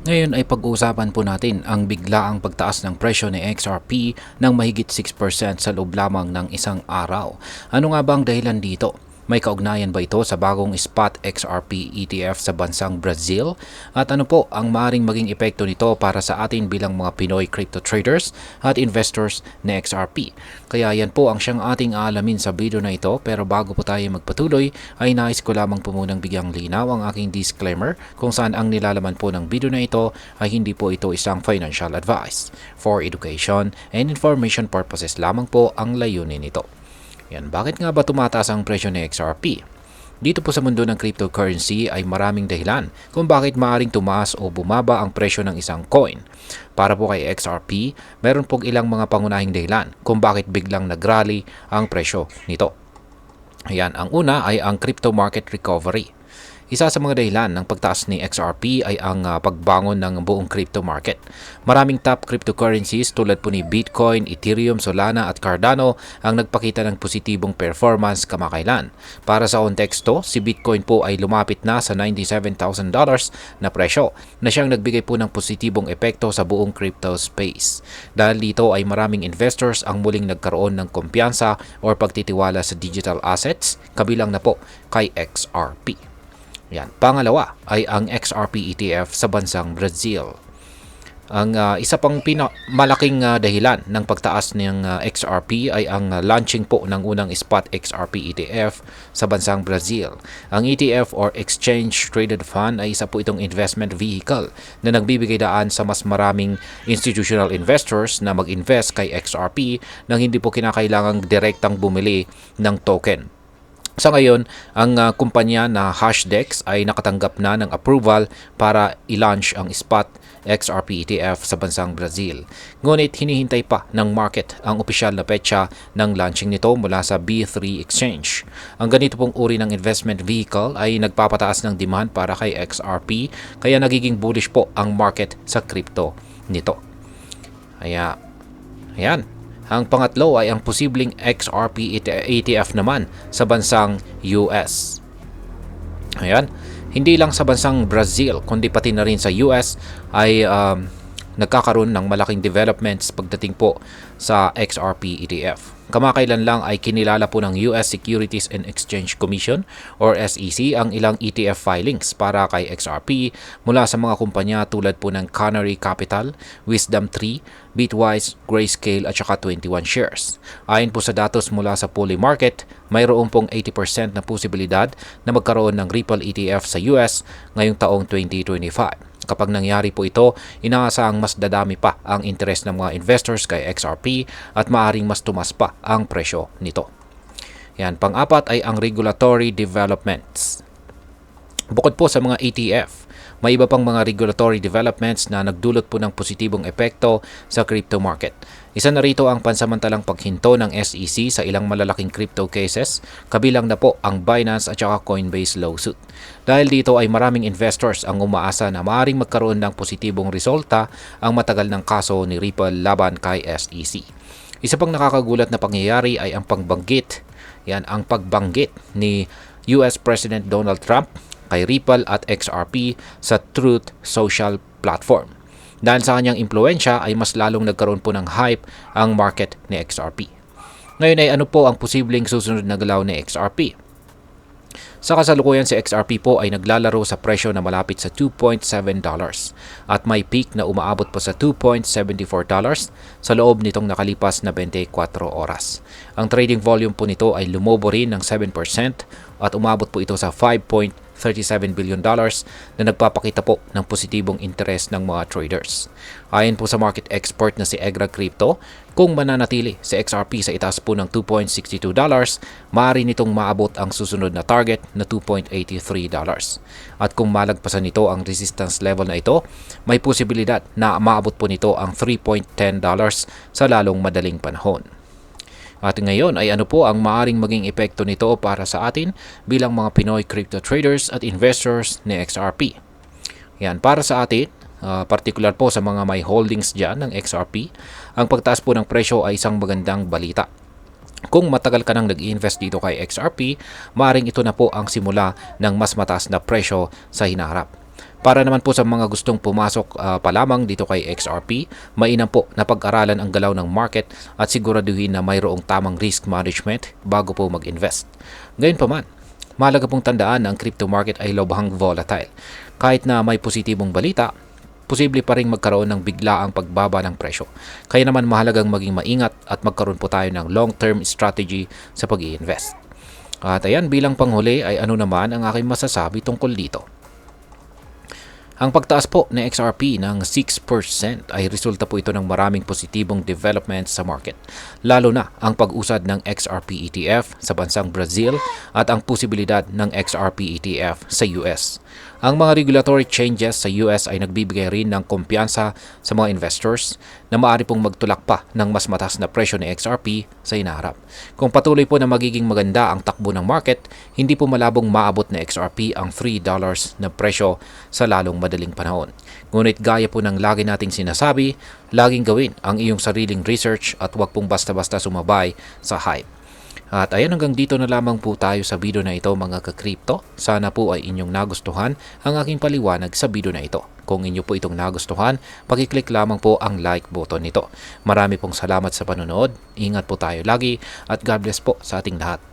Ngayon ay pag-uusapan po natin ang biglaang pagtaas ng presyo ni XRP ng mahigit 6% sa loob lamang ng isang araw. Ano nga ba ang dahilan dito? May kaugnayan ba ito sa bagong spot XRP ETF sa bansang Brazil? At ano po ang maaaring maging epekto nito para sa atin bilang mga Pinoy crypto traders at investors ni XRP? Kaya yan po ang siyang ating aalamin sa video na ito, pero bago po tayo magpatuloy ay nais ko lamang po munang bigyang linaw ang aking disclaimer kung saan ang nilalaman po ng video na ito ay hindi po ito isang financial advice. For education and information purposes lamang po ang layunin nito. Yan, bakit nga ba tumataas ang presyo ni XRP? Dito po sa mundo ng cryptocurrency ay maraming dahilan kung bakit maaaring tumaas o bumaba ang presyo ng isang coin. Para po kay XRP, meron pong ilang mga pangunahing dahilan kung bakit biglang nagrally ang presyo nito. Ayan, ang una ay ang crypto market recovery. Isa sa mga dahilan ng pagtaas ni XRP ay ang pagbangon ng buong crypto market. Maraming top cryptocurrencies tulad po ni Bitcoin, Ethereum, Solana at Cardano ang nagpakita ng positibong performance kamakailan. Para sa konteksto, si Bitcoin po ay lumapit na sa $97,000 na presyo na siyang nagbigay po ng positibong epekto sa buong crypto space. Dahil dito ay maraming investors ang muling nagkaroon ng kumpiyansa o pagtitiwala sa digital assets, kabilang na po kay XRP. Yan. Pangalawa ay ang XRP ETF sa bansang Brazil. Ang isa pang malaking dahilan ng pagtaas ng XRP ay ang launching po ng unang spot XRP ETF sa bansang Brazil. Ang ETF or Exchange Traded Fund ay isa po itong investment vehicle na nagbibigay daan sa mas maraming institutional investors na mag-invest kay XRP nang hindi po kinakailangang direktang bumili ng token. Sa ngayon, ang kumpanya na Hashdex ay nakatanggap na ng approval para i-launch ang spot XRP ETF sa bansang Brazil. Ngunit hinihintay pa ng market ang opisyal na petsa ng launching nito mula sa B3 Exchange. Ang ganito pong uri ng investment vehicle ay nagpapataas ng demand para kay XRP, kaya nagiging bullish po ang market sa crypto nito. Ayan. Ang pangatlo ay ang posibleng XRP ETF naman sa bansang US. Ayan, hindi lang sa bansang Brazil kundi pati na rin sa US ay nagkakaroon ng malaking developments pagdating po sa XRP ETF. Kamakailan lang ay kinilala po ng US Securities and Exchange Commission or SEC ang ilang ETF filings para kay XRP mula sa mga kumpanya tulad po ng Canary Capital, Wisdom3, Bitwise, Grayscale at saka 21 shares. Ayon po sa datos mula sa Polymarket, mayroon pong 80% na posibilidad na magkaroon ng Ripple ETF sa US ngayong taong 2025. Kapag nangyari po ito, inaasahang mas dadami pa ang interest ng mga investors kay XRP at maaaring mas tumas pa ang presyo nito. Yan, pang-apat ay ang regulatory developments. Bukod po sa mga ETF, may iba pang mga regulatory developments na nagdulot po ng positibong epekto sa crypto market. Isa na rito ang pansamantalang paghinto ng SEC sa ilang malalaking crypto cases, kabilang na po ang Binance at saka Coinbase lawsuit. Dahil dito ay maraming investors ang umaasa na maaaring magkaroon ng positibong resulta ang matagal ng kaso ni Ripple laban kay SEC. Isa pang nakakagulat na pangyayari ay ang ang pagbanggit ni US President Donald Trump kay Ripple at XRP sa Truth Social platform. Dahil sa kanyang impluensya ay mas lalong nagkaroon po ng hype ang market ni XRP. Ngayon ay ano po ang posibleng susunod na galaw ni XRP? Sa kasalukuyan si XRP po ay naglalaro sa presyo na malapit sa $2.7 at may peak na umaabot po sa $2.74 sa loob nitong nakalipas na 24 oras. Ang trading volume po nito ay lumobo rin ng 7% at umabot po ito sa $5.37 billion na nagpapakita po ng positibong interes ng mga traders. Ayon po sa market expert na si Egra Crypto, kung mananatili si XRP sa itaas po ng $2.62, maaari nitong maabot ang susunod na target na $2.83. At kung malagpasan nito ang resistance level na ito, may posibilidad na maabot po nito ang $3.10 sa lalong madaling panahon. At ngayon ay ano po ang maaring maging epekto nito para sa atin bilang mga Pinoy crypto traders at investors ni XRP. Yan, para sa atin, particular po sa mga may holdings dyan ng XRP, ang pagtaas po ng presyo ay isang magandang balita. Kung matagal ka nang nag-invest dito kay XRP, maaring ito na po ang simula ng mas mataas na presyo sa hinaharap. Para naman po sa mga gustong pumasok pa lamang dito kay XRP, mainam po na pag-aralan ang galaw ng market at siguraduhin na mayroong tamang risk management bago po mag-invest. Gayunpaman, mahalaga pong tandaan na ang crypto market ay lubhang volatile. Kahit na may positibong balita, posible pa rin magkaroon ng biglaang pagbaba ng presyo. Kaya naman mahalagang maging maingat at magkaroon po tayo ng long-term strategy sa pag-i-invest. At ayan, bilang panghuli ay ano naman ang aking masasabi tungkol dito. Ang pagtaas po ng XRP ng 6% ay resulta po ito ng maraming positibong developments sa market, lalo na ang pag-usad ng XRP ETF sa bansang Brazil at ang posibilidad ng XRP ETF sa US. Ang mga regulatory changes sa US ay nagbibigay rin ng kumpiyansa sa mga investors na maaari pong magtulak pa ng mas mataas na presyo ng XRP sa hinaharap. Kung patuloy po na magiging maganda ang takbo ng market, hindi po malabong maabot na XRP ang $3 na presyo sa lalong madaling panahon. Ngunit gaya po ng lagi nating sinasabi, laging gawin ang iyong sariling research at huwag pong basta-basta sumabay sa hype. At ayan, hanggang dito na lamang po tayo sa video na ito mga ka-crypto. Sana po ay inyong nagustuhan ang aking paliwanag sa video na ito. Kung inyo po itong nagustuhan, pakiclick lamang po ang like button nito. Marami pong salamat sa panonood. Ingat po tayo lagi at God bless po sa ating lahat.